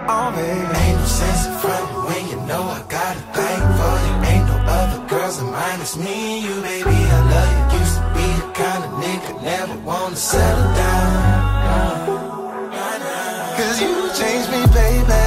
Oh baby, ain't no sense in frontin' when you know I got a thing for you. Ain't no other girls in mine, it's me and you, baby. I love you. Used to be the kind of nigga never wanna settle down. Cause you changed me, baby.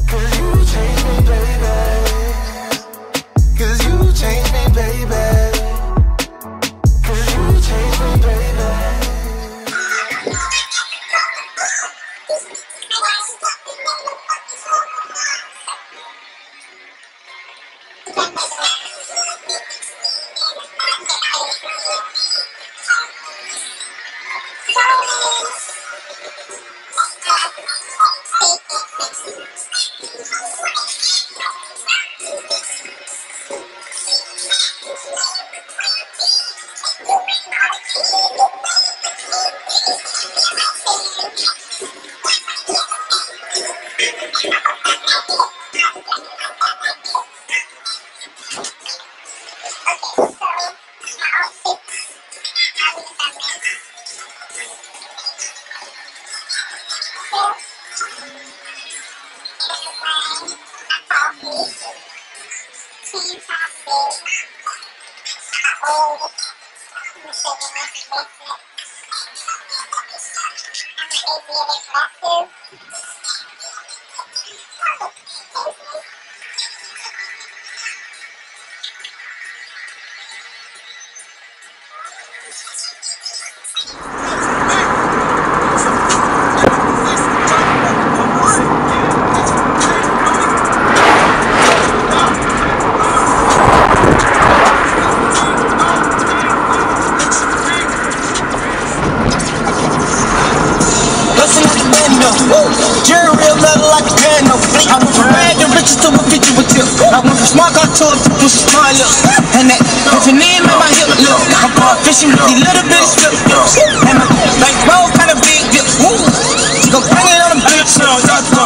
Cause you changed me, baby. Cause you changed me, baby. Cause you changed me, baby. Fishing with these little bitty strip dips. And my bank roll kind of big dip. Woo! She gon' bring it on them big trips. No,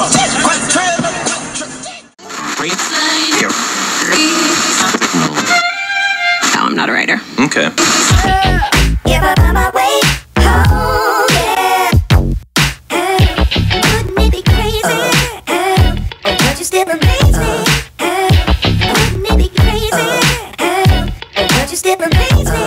I'm not a writer. Okay. If I find my way home, yeah. Wouldn't it be crazy? But you still amaze me. Wouldn't it be crazy? But you still amaze me.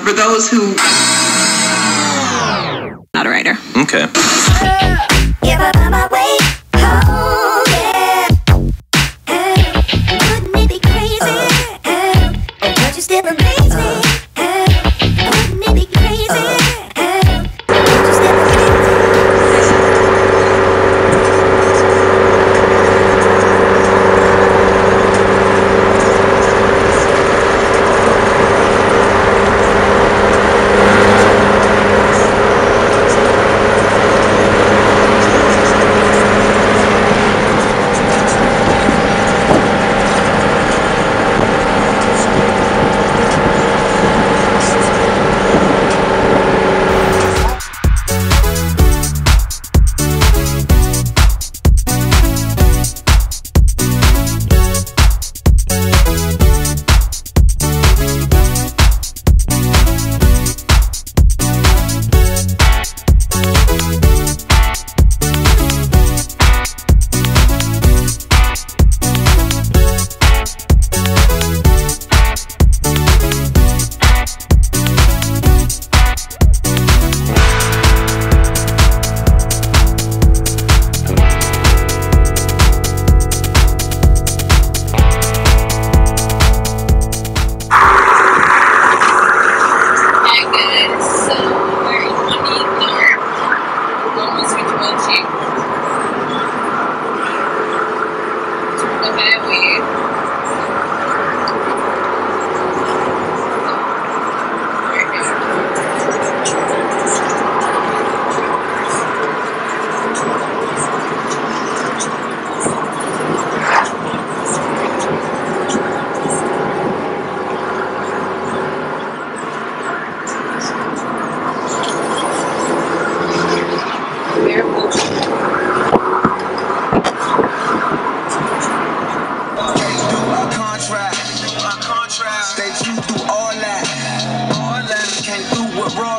For those who not a writer. Okay. If I find my way home, yeah. Wouldn't it be crazy? But you still amaze me. Wouldn't it be crazy? But you still amaze me.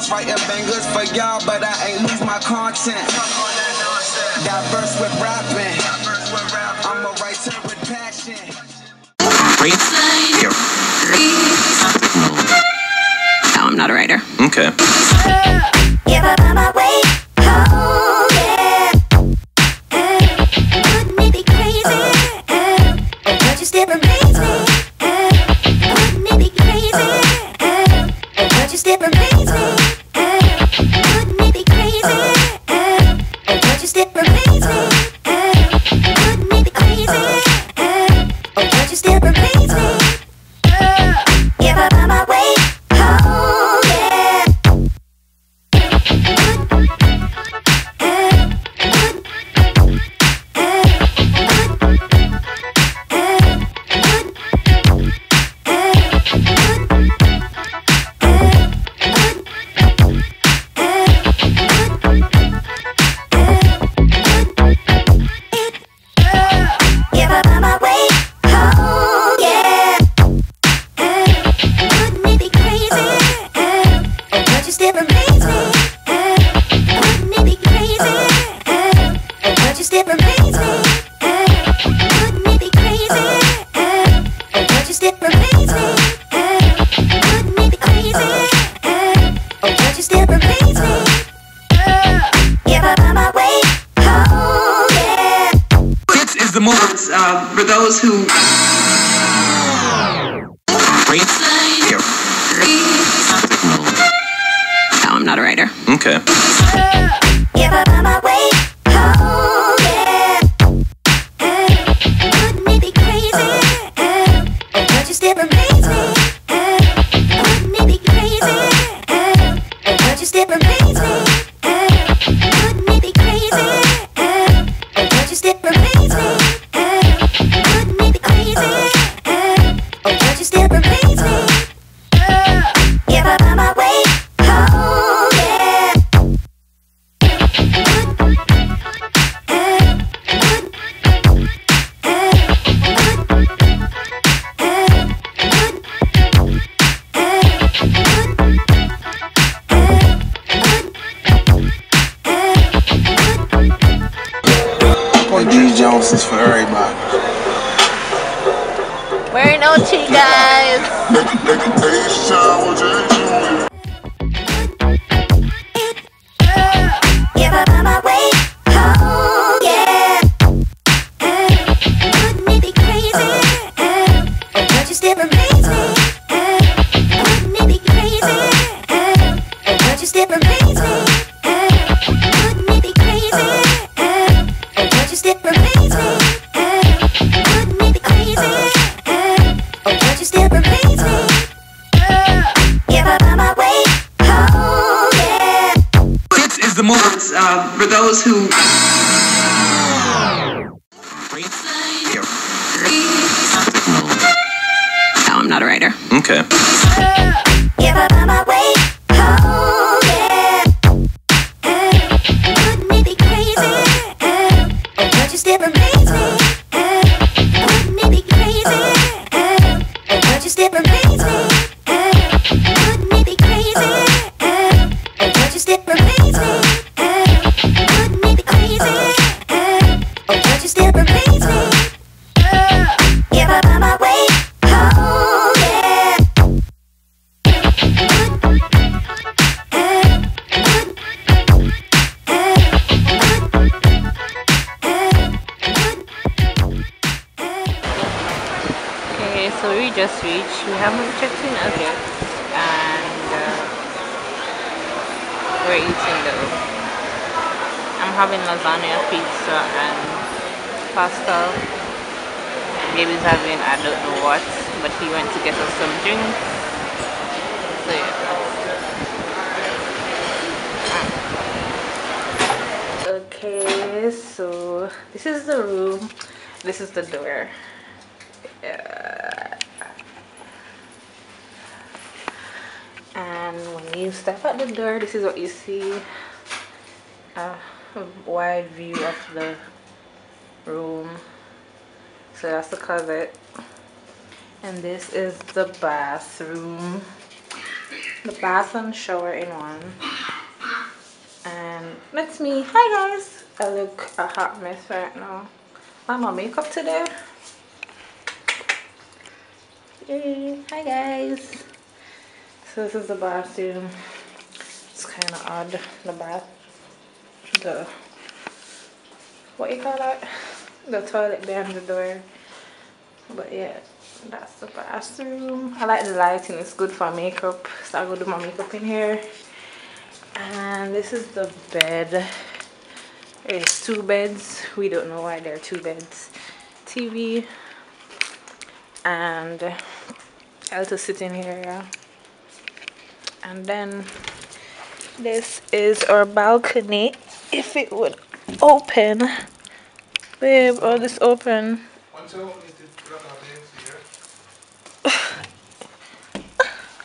bars, writing bangers for y'all, but I ain't lose my content. Diverse with rapping, I'm a writer with passion. No, I'm not a writer. Okay. If I find my way home, yeah. Wouldn't it be crazy? But you still amaze me. Wouldn't it be crazy? But you still amaze me. Wouldn't it be crazy? But you still amaze me. Wouldn't it be crazy? But you still amaze me. If I find my way home, yeah. If I find my way home, yeah. Wouldn't it be crazy? But you still amaze me. Wouldn't it be crazy? But you still amaze me. Wouldn't it be crazy? But you still amaze me. Wouldn't it be crazy? But you still amaze me. If I find my way home, yeah. This is the movement. For those who No, I'm not a writer. Okay. If I find my way home, yeah. Wouldn't it be crazy? But you still amaze me. Wouldn't it be crazy? But you still amaze me. Wouldn't it be crazy? But you still amaze me. Wouldn't it be crazy? But you still amaze me. If I find my way home, yeah. G Jones is for everybody. We're in Ochi, guys. If I find my way home, yeah. Wouldn't it be crazy? But you still amaze me. Wouldn't it be crazy? But you still amaze me. Wouldn't it be crazy? But you still amaze me. Wouldn't it be crazy? But you still amaze me. If I find my way home, yeah. This is the movement. For those who No, I'm not a writer. Okay. If I find my way home, yeah. Wouldn't it be crazy? But you still amaze me. Wouldn't it be crazy? But you still amaze me. Wouldn't it be crazy? But you still amaze me. Wouldn't it be crazy? But you still amaze me. If I find my way home, yeah. Okay, so we just reached. We haven't checked in as yet, and we're eating though. I'm having lasagna, pizza, and pasta. Baby's having I don't know what, but he went to get us some drinks. So yeah. Okay, so this is the room. This is the door. And when you step at the door, this is what you see. A wide view of the room. So that's the closet, and this is the bathroom. the bath and shower in one. And that's me. Hi guys. I look a hot mess right now. I'm on makeup today. Yay. Hi guys. So this is the bathroom. It's kind of odd. The bath. The what you call that? The toilet behind the door. But yeah, that's the bathroom. I like the lighting. It's good for makeup. So I go do my makeup in here. And this is the bed. There's two beds. We don't know why there are two beds. TV. And I'll just sit in here, yeah. And then this is our balcony. If it would open. Babe, oh, this open.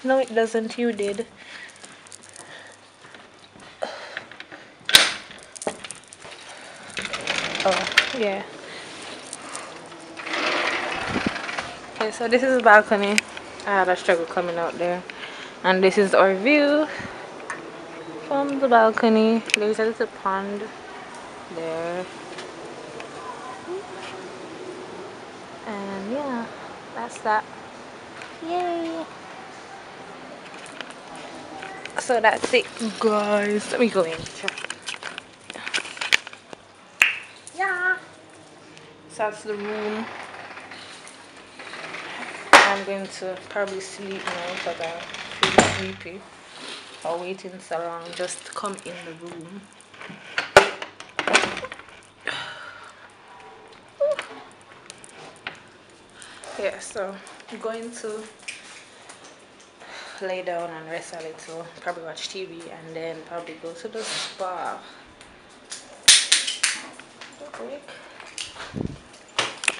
No, it doesn't. You did. Oh, yeah. Okay, so this is the balcony. I had a struggle coming out there. And this is our view from the balcony. There's a little pond there. And yeah, that's that. Yay! So that's it, guys. Let me go in. Yeah. So that's the room. I'm going to probably sleep now because I feel sleepy. Or waiting so long just to come in the room. Yeah, so I'm going to lay down and rest a little, probably watch TV and then probably go to the spa.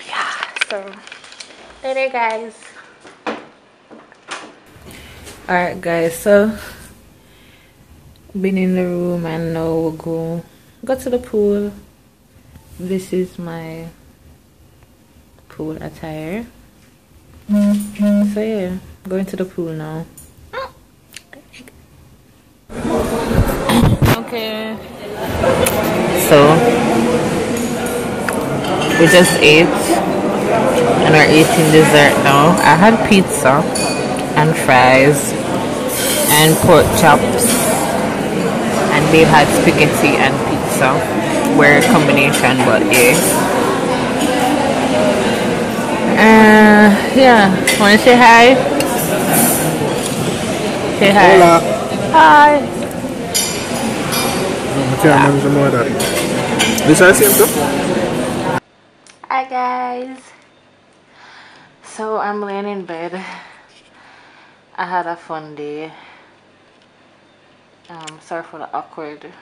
Yeah, so later guys. Alright guys, so been in the room and now we'll go to the pool. This is my pool attire. So yeah, going to the pool now. Okay. So we just ate and we're eating dessert now. I had pizza and fries and pork chops, and they had spaghetti and pizza. We're a combination, but yeah. Yeah. Wanna say hi? Say hi. Hola. Hi. Hi guys. So I'm laying in bed. I had a fun day. Sorry for the awkward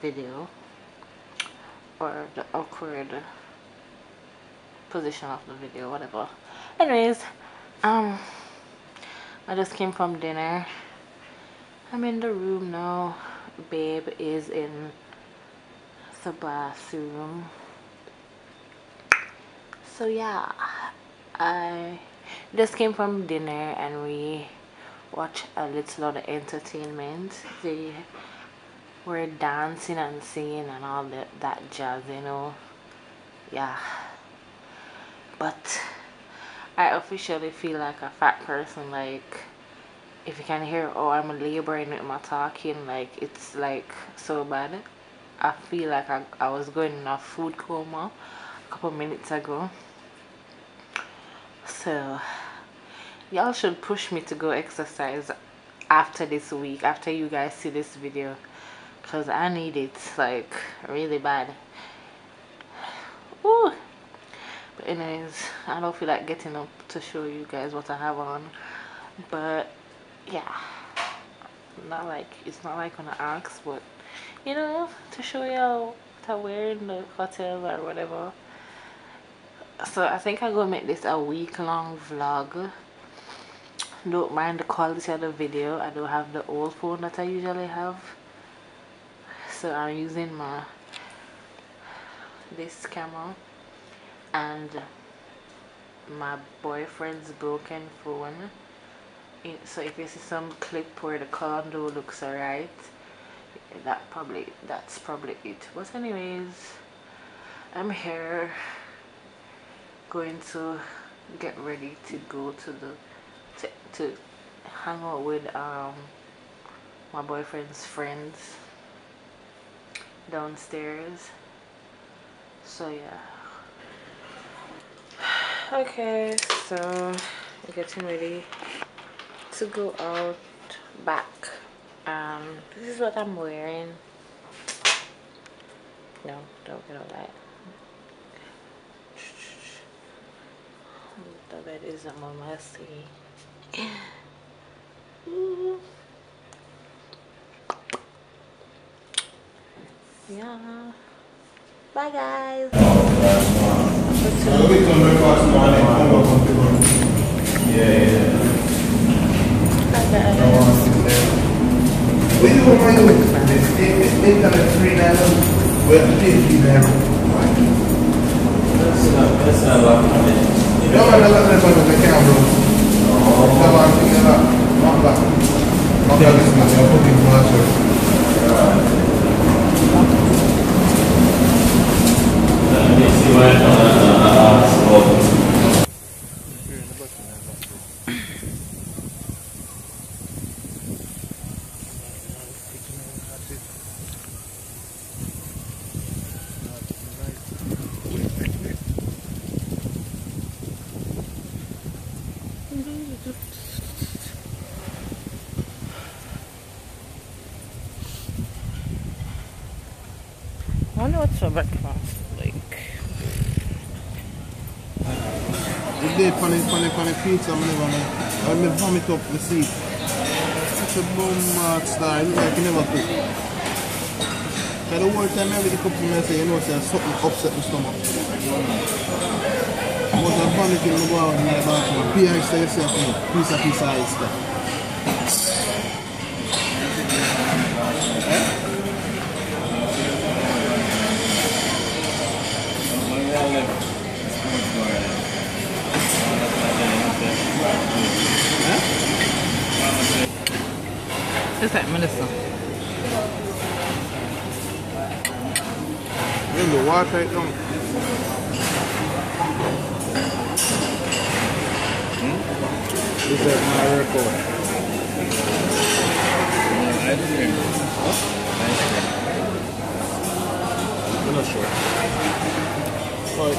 video or the awkward position of the video, whatever. Anyways, I just came from dinner. I'm in the room now. Babe is in the bathroom. So yeah, I just came from dinner and we watched a little of the entertainment. They were dancing and singing and all that jazz, you know. Yeah, but I officially feel like a fat person. Like, if you can hear, oh, I'm laboring with my talking, like it's like so bad. I feel like I was going in a food coma a couple minutes ago. So y'all should push me to go exercise after this week, after you guys see this video, because I need it like really bad. Ooh. But anyways, I don't feel like getting up to show you guys what I have on, but yeah, it's not like gonna ask, but you know, to show y'all what I wear in the hotel or whatever. So I think I'm gonna make this a week-long vlog. Don't mind the quality of the video. I don't have the old phone that I usually have, so I'm using this camera and my boyfriend's broken phone So if you see some clip where the condo looks alright, that's probably it. But anyways, I'm here going to get ready to go to the to hang out with my boyfriend's friends downstairs. So yeah. Okay, so I'm getting ready to go out back. This is what I'm wearing. No, don't get all that. The bed is a messy. Yeah. Bye guys. We do what I do. Internet free now. We're 50 there. That's not a lot of money. You don't want to let them on the camera. Come on, pick it up. Come back. I'm not listening. I'm putting flashes. Let me see what I I wonder what's for breakfast, like. You did funny pizza, I'm never vomit up the seat. It's a boom style, like you never cook. So the whole time I really cook to me, I say, you know, say something upset my stomach. But I'm vomiting in the ground in my bathroom. Pierre says yourself, piece of ice stuff. It's like Melissa. In the water, it don't. Is that my record? Ice cream. I'm not sure. But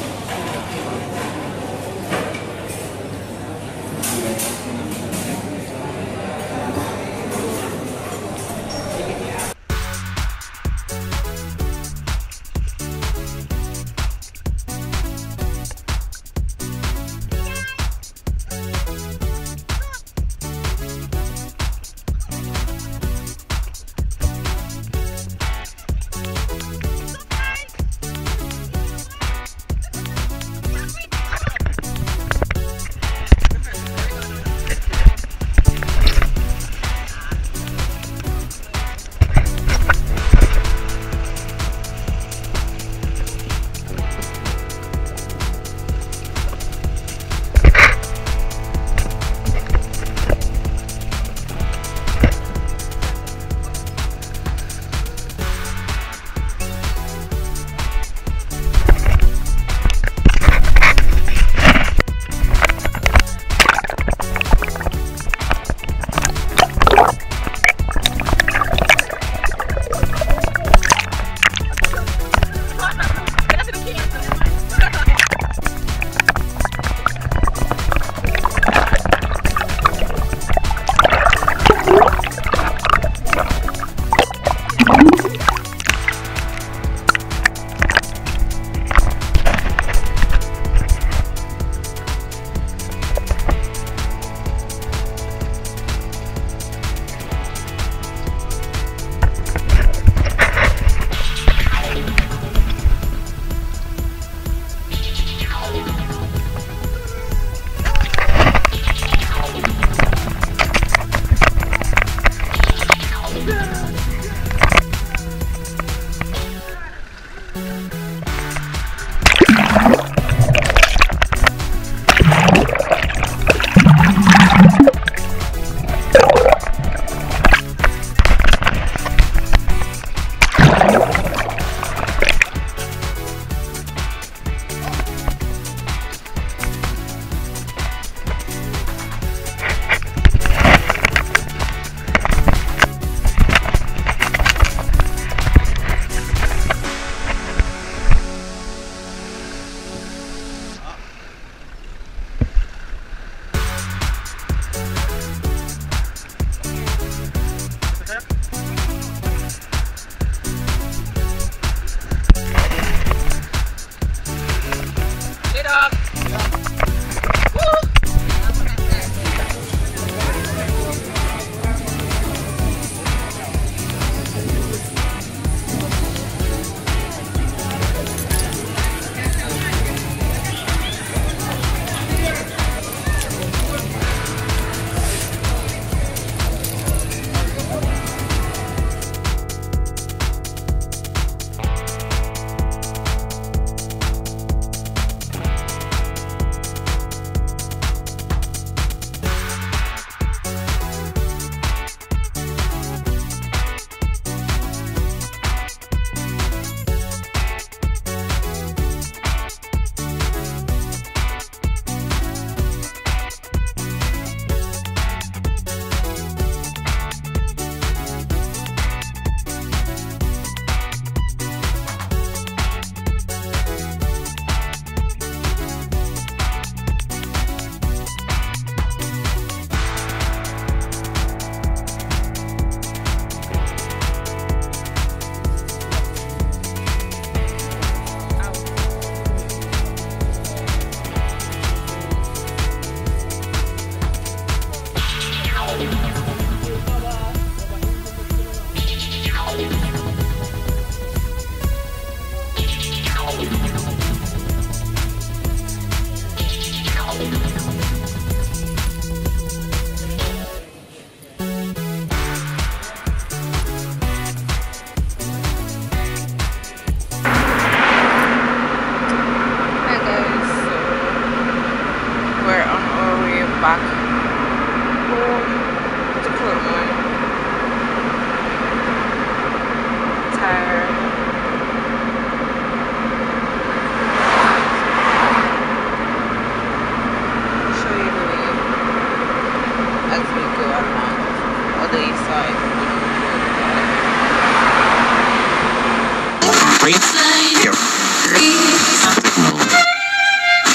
place, so it wouldn't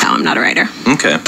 No, I'm not a writer. Okay.